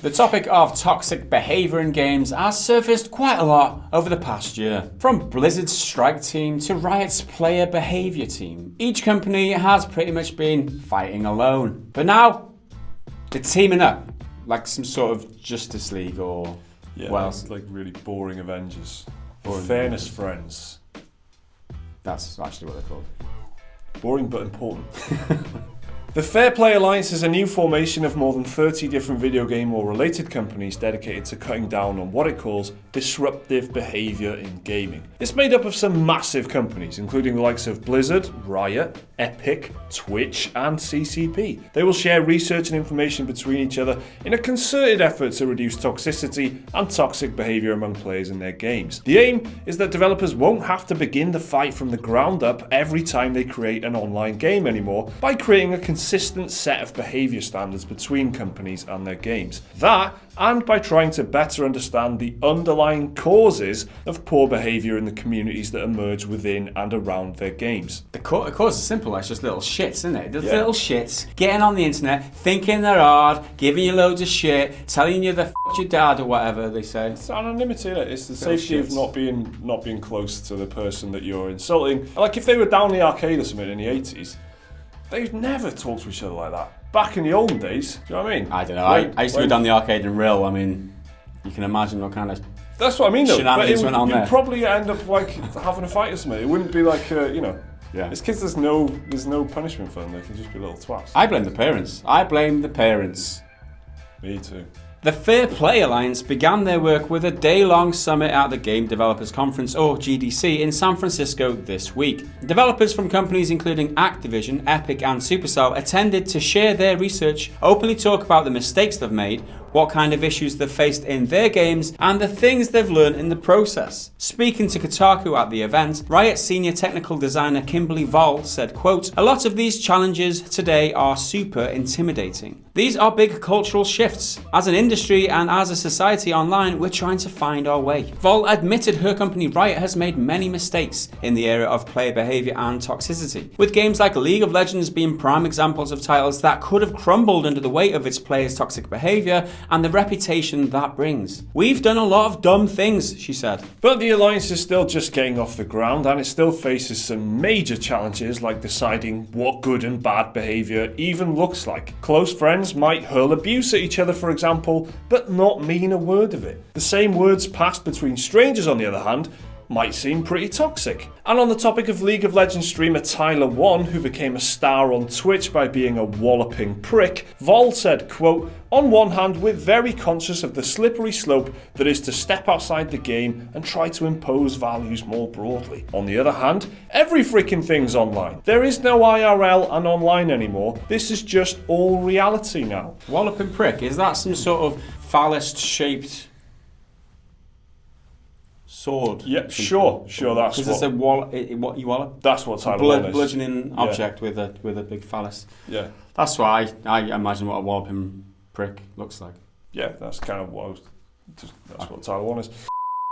The topic of toxic behaviour in games has surfaced quite a lot over the past year. From Blizzard's strike team to Riot's player behaviour team, each company has pretty much been fighting alone. But now, they're teaming up, like some sort of Justice League or... Yeah, well, like really boring Avengers. Fairness friends. That's actually what they're called. Boring but important. The Fair Play Alliance is a new formation of more than 30 different video game or related companies dedicated to cutting down on what it calls disruptive behaviour in gaming. It's made up of some massive companies, including the likes of Blizzard, Riot, Epic, Twitch, and CCP. They will share research and information between each other in a concerted effort to reduce toxicity and toxic behaviour among players in their games. The aim is that developers won't have to begin the fight from the ground up every time they create an online game anymore by creating a consistent set of behaviour standards between companies and their games. That, and by trying to better understand the underlying causes of poor behaviour in the communities that emerge within and around their games. The cause is simple, it's just little shits, isn't it? Just little shits getting on the internet, thinking they're hard, giving you loads of shit, telling you they f***ed your dad or whatever they say. It's anonymity, innit? It's the safety of not being close to the person that you're insulting. Like if they were down the arcade or something in the 80s, they'd never talk to each other like that. Back in the olden days, do you know what I mean? I don't know, I used to go down the arcade in Rill, I mean, you can imagine what kind of... That's what I mean though, shenanigans went on there. You'd probably end up like having a fight or something. It wouldn't be like, Yeah. It's kids, there's no punishment for them, they can just be little twats. I blame the parents. Me too. The Fair Play Alliance began their work with a day-long summit at the Game Developers Conference, or GDC, in San Francisco this week. Developers from companies including Activision, Epic and Supercell attended to share their research, openly talk about the mistakes they've made, what kind of issues they've faced in their games, and the things they've learned in the process. Speaking to Kotaku at the event, Riot senior technical designer Kimberly Voll said, quote, "A lot of these challenges today are super intimidating. These are big cultural shifts. As an industry and as a society online, we're trying to find our way." Voll admitted her company Riot has made many mistakes in the area of player behaviour and toxicity, with games like League of Legends being prime examples of titles that could have crumbled under the weight of its players' toxic behaviour and the reputation that brings. "We've done a lot of dumb things," she said. But the Alliance is still just getting off the ground and it still faces some major challenges like deciding what good and bad behaviour even looks like. Close friends might hurl abuse at each other, for example, but not mean a word of it. The same words passed between strangers, on the other hand, might seem pretty toxic. And on the topic of League of Legends streamer Tyler One, who became a star on Twitch by being a walloping prick, Vol said, quote, "On one hand, we're very conscious of the slippery slope that is to step outside the game and try to impose values more broadly. On the other hand, every freaking thing's online. There is no IRL and online anymore. This is just all reality now." Walloping prick, is that some sort of phallus-shaped sword? Yeah, sure, that's because it's a what you wallop. That's what Tyler One is. Bludgeoning object with a big phallus. Yeah. That's why I imagine what a walloping prick looks like. Yeah, that's kind of what that's what Tyler One is.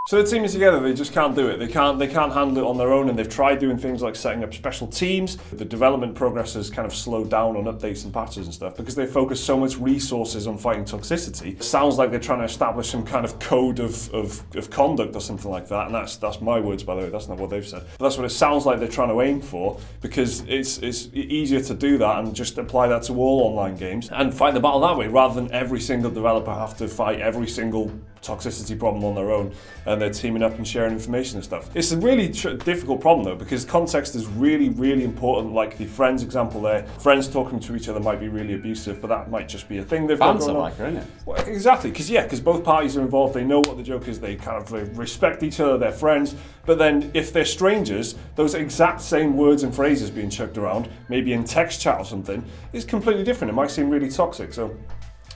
So the team is together, they just can't do it. They can't handle it on their own, and they've tried doing things like setting up special teams. The development progress has kind of slowed down on updates and patches and stuff because they focus so much resources on fighting toxicity. It sounds like they're trying to establish some kind of code of conduct or something like that, and that's my words, by the way, that's not what they've said. But that's what it sounds like they're trying to aim for, because it's easier to do that and just apply that to all online games and fight the battle that way, rather than every single developer have to fight every single toxicity problem on their own, and they're teaming up and sharing information and stuff. It's a really difficult problem though, because context is really, really important. Like the friends example there, friends talking to each other might be really abusive, but that might just be a thing they've got going on. Like her, isn't it? Well, exactly, because both parties are involved, they know what the joke is, they kind of respect each other, they're friends, but then if they're strangers, those exact same words and phrases being chucked around, maybe in text chat or something, is completely different. It might seem really toxic, so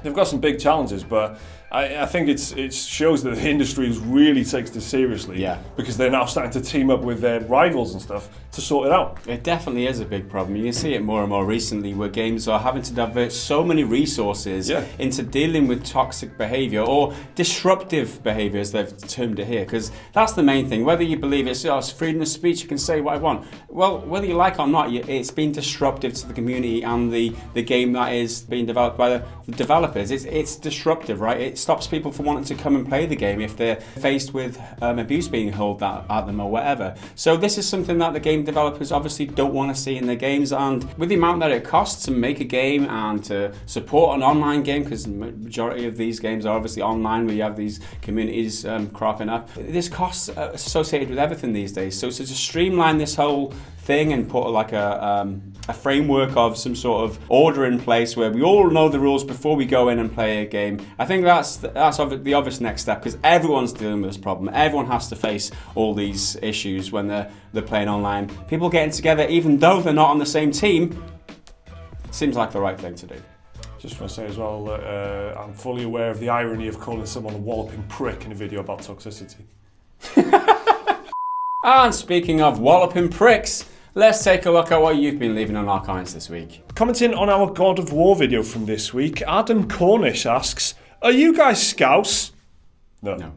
they've got some big challenges, but I think it shows that the industry really takes this seriously. Yeah. Because they're now starting to team up with their rivals and stuff to sort it out. It definitely is a big problem. You can see it more and more recently where games are having to divert so many resources into dealing with toxic behaviour or disruptive behaviour, as they've termed it here, because that's the main thing. Whether you believe it's freedom of speech, you can say what I want. Well, whether you like it or not, it's been disruptive to the community and the game that is being developed by the developers. It's disruptive, right? It stops people from wanting to come and play the game if they're faced with abuse being hurled at them or whatever. So this is something that the game developers obviously don't want to see in their games, and with the amount that it costs to make a game and to support an online game, because the majority of these games are obviously online where you have these communities cropping up, there's costs associated with everything these days. So to streamline this whole thing and put like a framework of some sort of order in place where we all know the rules before we go in and play a game, I think that's the obvious next step, because everyone's dealing with this problem. Everyone has to face all these issues when they're playing online. People getting together even though they're not on the same team seems like the right thing to do. Just want to say as well that I'm fully aware of the irony of calling someone a walloping prick in a video about toxicity. And speaking of walloping pricks, let's take a look at what you've been leaving on our comments this week. Commenting on our God of War video from this week, Adam Cornish asks, "Are you guys Scouse?" No.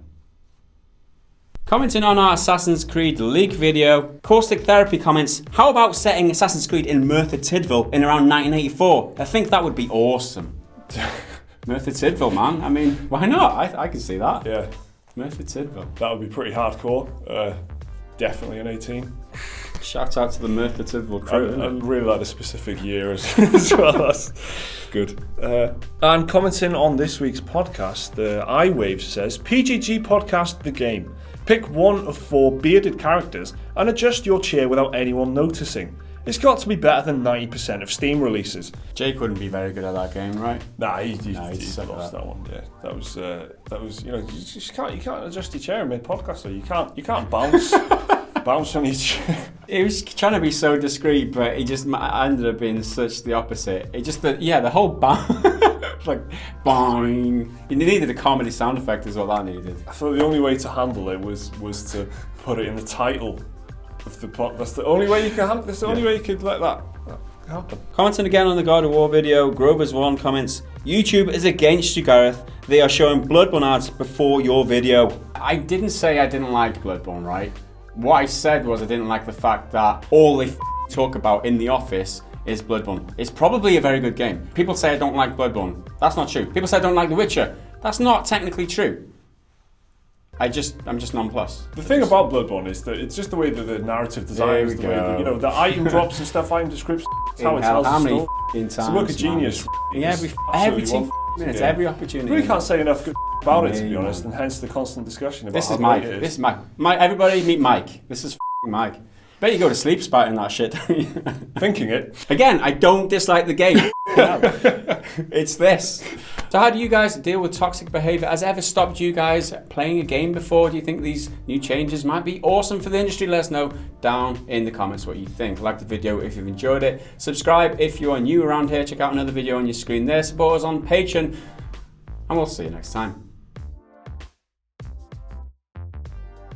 Commenting on our Assassin's Creed leak video, Caustic Therapy comments, "How about setting Assassin's Creed in Merthyr Tydfil in around 1984? I think that would be awesome." Merthyr Tydfil, man. I mean, why not? I can see that. Yeah. Merthyr Tydfil. That would be pretty hardcore. Definitely an 18. Shout out to the Merthyr Tydfil crew. I really like the specific year as well. That's good. And commenting on this week's podcast, the iWave says, "PGG podcast the game. Pick one of 4 bearded characters and adjust your chair without anyone noticing. It's got to be better than 90% of Steam releases." Jake wouldn't be very good at that game, right? Nah, he lost that one. Yeah, that was you just can't adjust your chair mid podcast, so you can't bounce bounce on each. He was trying to be so discreet, but he just ended up being such the opposite. It just the whole bounce. Like boing. You needed a comedy sound effect is what that needed. I thought the only way to handle it was to put it in the title of the pod. That's the only way you can handle. That's the only way you could let that happen. Commenting again on the God of War video, Grover's1 comments, "YouTube is against you, Gareth. They are showing Bloodborne ads before your video." I didn't say I didn't like Bloodborne, right? What I said was I didn't like the fact that all they talk about in the office is Bloodborne. It's probably a very good game. People say I don't like Bloodborne. That's not true. People say I don't like The Witcher. That's not technically true. I'm just nonplussed. The thing about Bloodborne is that it's just the way that the narrative design is, the way that, the item drops and stuff, item descriptions, how it tells the story. It's a work of genius. Every 2 minutes, every opportunity. We really can't say enough good about it, to be honest, and hence the constant discussion about how Mike. great it is. This is Mike. Everybody meet Mike. This is Mike. Bet you go to sleep spouting that shit, don't you? Thinking it. Again, I don't dislike the game. It's this. So how do you guys deal with toxic behaviour? Has it ever stopped you guys playing a game before? Do you think these new changes might be awesome for the industry? Let us know down in the comments what you think. Like the video if you've enjoyed it. Subscribe if you are new around here. Check out another video on your screen there. Support us on Patreon. And we'll see you next time.